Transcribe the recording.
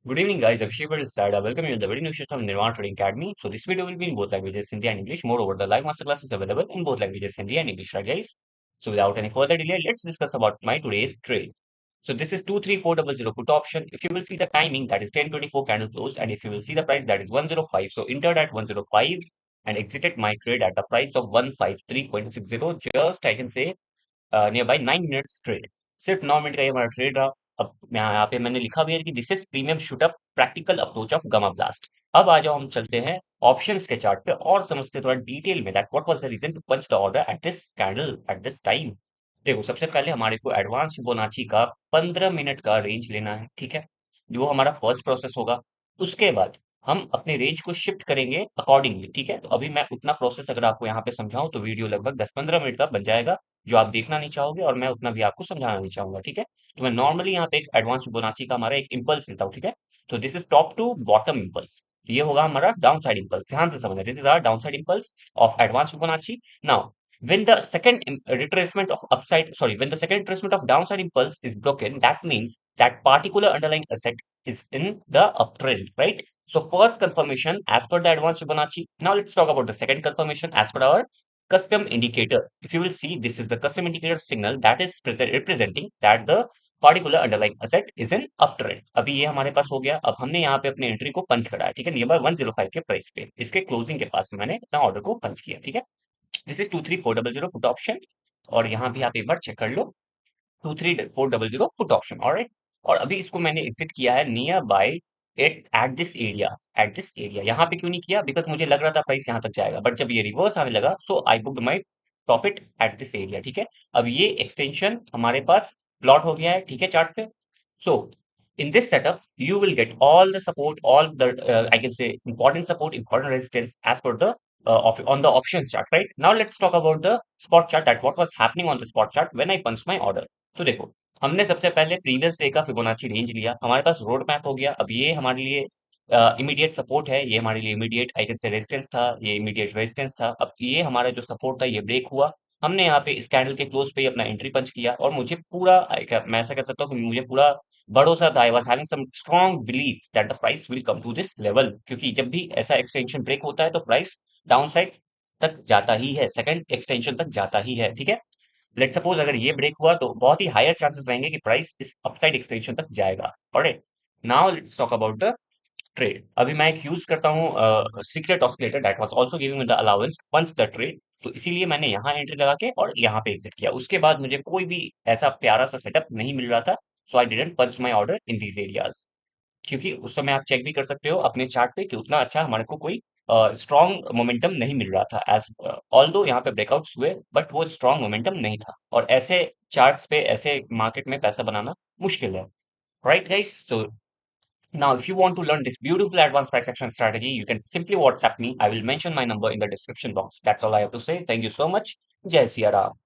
Good evening, guys. Abhishek will start. Welcome you to the very new session of Nirvana Trading Academy. So this video will be in both languages, Hindi and English. Moreover, the live masterclass is available in both languages, Hindi and English, right, guys? So without any further delay, let's discuss about my today's trade. So this is 23400 put option. If you will see the timing, that is 10:24 candle closed, and if you will see the price, that is 105. So entered at 105 and exited my trade at the price of 153.60. Just I can say near by 9 minutes trade. सिर्फ 9 minute का ये हमारा trade रहा। अब यहाँ पे मैंने लिखा हुआ है कि this is premium shoot up practical approach of gamma blast. अब आ जाओ हम चलते हैं ऑप्शंस के चार्ट पे और समझते हैं थोड़ा डिटेल में that what was the reason to punch the order at this candle at this time. देखो सबसे पहले हमारे को एडवांस फिबोनाची का 15 मिनट का रेंज लेना है, ठीक है? जो हमारा फर्स्ट प्रोसेस होगा। उसके बाद हम अपने रेंज को शिफ्ट करेंगे अकॉर्डिंगली, ठीक है? तो अभी मैं उतना प्रोसेस अगर आपको यहाँ पे समझाऊं तो वीडियो लगभग 10-15 मिनट का बन जाएगा, जो आप देखना नहीं चाहोगे और मैं उतना भी आपको समझाना नहीं चाहूंगा, ठीक है? तो मैं नॉर्मली यहाँ पे एक एडवांस फिबोनाची का हमारा एक इम्पल्स लेता हूँ, ठीक है? तो this is top to bottom impulse. ये होगा हमारा डाउन साइड इम्पल्स। ध्यान से समझना, this is our down side impulse of advance Fibonacci. Now when the second retracement of upside sorry when the second retracement of downside impulse is broken, that means that particular underlying asset is in the uptrend, right? So first confirmation as per the advanced Fibonacci. Now let's talk about the second confirmation as per our custom indicator. If you will see, this is the custom indicator signal that is representing that the particular underlying asset is in uptrend. अभी ये हमारे पास हो गया। अब हमने यहाँ पे अपने एंट्री को पंच करा है, ठीक है? नियर बाय 105 के प्राइस पे इसके क्लोजिंग के पास में मैंने अपना ऑर्डर को पंच किया, ठीक है? This is 23400 put option. और यहाँ भी आप एक बार चेक कर लो, 23400 पुट ऑप्शन, ऑलराइट। और अभी इसको मैंने एग्जिट किया है near by at at this area. यहाँ पे क्यों नहीं किया? बिकॉज मुझे लग रहा था प्राइस यहाँ तक जाएगा, बट जब ये रिवर्स आने लगा so I booked my profit at this area, ठीक है? अब ये एक्सटेंशन हमारे पास प्लॉट हो गया है, ठीक है, चार्ट पे। So in this setup, you will get all the support, all the I can say important support, important resistance as per the on the options chart, right? Now let's talk about the spot chart. That what was happening on the spot chart when I punched my order. तो देखो, हमने सबसे पहले previous day का Fibonacci range लिया, हमारे पास road map हो गया। अब ये हमारे लिए इमीडिएट सपोर्ट है, ये हमारे लिए immediate I can say resistance था, ये इमीडिएट रेजिस्टेंस था। अब ये हमारा जो सपोर्ट था ये ब्रेक हुआ। हमने यहाँ पे इस कैंडल के क्लोज पे ही अपना एंट्री पंच किया और मुझे पूरा मैं ऐसा कह सकता हूँ कि मुझे पूरा भरोसा था। I was having some strong belief that the price will come to this level, क्योंकि जब भी ऐसा एक्सटेंशन ब्रेक होता है तो प्राइस डाउन साइड तक जाता ही है, सेकंड एक्सटेंशन तक जाता ही है, ठीक है? लेट सपोज अगर ये ब्रेक हुआ तो बहुत ही हायर चांसेस रहेंगे कि प्राइस इस अपसाइड एक्सटेंशन तक जाएगा। Alright, now let's talk about the trade. अभी मैं एक यूज करता हूँ secret oscillator that was also giving me the allowance once the trade. तो इसीलिए मैंने यहाँ एंट्री लगा के और यहाँ पे एग्जिट किया। उसके बाद मुझे कोई भी ऐसा प्यारा सा सेटअप नहीं मिल रहा था, so I didn't punch my order in these areas. क्योंकि उस समय आप चेक भी कर सकते हो अपने चार्ट पे कि उतना अच्छा हमारे को कोई स्ट्रॉन्ग मोमेंटम नहीं मिल रहा था। एज ऑल्दो यहाँ पे ब्रेकआउट्स हुए, बट वो स्ट्रॉन्ग मोमेंटम नहीं था, और ऐसे चार्ट्स पे ऐसे मार्केट में पैसा बनाना मुश्किल है, right guys? So now, if you want to learn this beautiful advanced price action strategy, you can simply WhatsApp me. I will mention my number in the description box. That's all I have to say. Thank you so much. Jai Siya Ram.